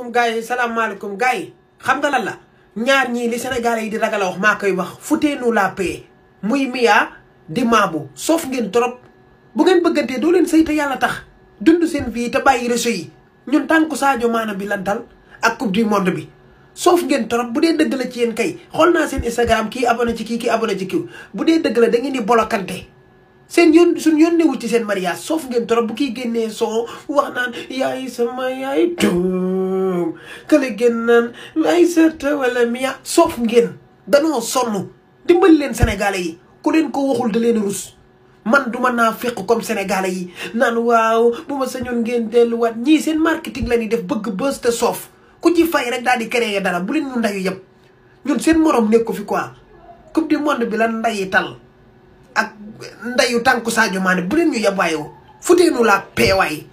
salaamaaleykum gars yi salaamaaleykum gars yi xam nga lan la ñaar ñii li Sénégalais yi di ragal a wax maa koy wax foutez-nous la paix muy Mia di Mabou soof ngeen trop bu ngeen bëggantee doo leen sëy te yàlla tax dund seen vie te bàyyi réseau yi ñun tànku Sadio Mané bi lan dal ak coupe du monde bi soof ngeen trop bu dee dëgg la ci yéen kay xool naa seen Instagram kii abonné ci kii abonné ci kii bu dee dëgg la da ngeen di bolokante seen yoon suñ yónneewul ci seen mariage soof ngeen trop bu kii génnee son wax naan yaay sama yaay doom kële génn naan ay sarta wala Mia soof ngeen danoo sonn dimbali leen Sénégalais yi ku leen ko waxul da leen rus man duma naa fekk comme Sénégalais yi naan waaw bu ma sañoon ngeen delluwaat ñii seen marketing la ñuy def bëgg bës te soof ku ci fay rek daal di créer dara bu leen ñu ndayu yëpp ñun seen morom nekk ko fi quoi coupe du monde bi la ndayi tal ak ndayu tànku Sadio Mané bu leen ñu yab waaye foutez-nous la paix waay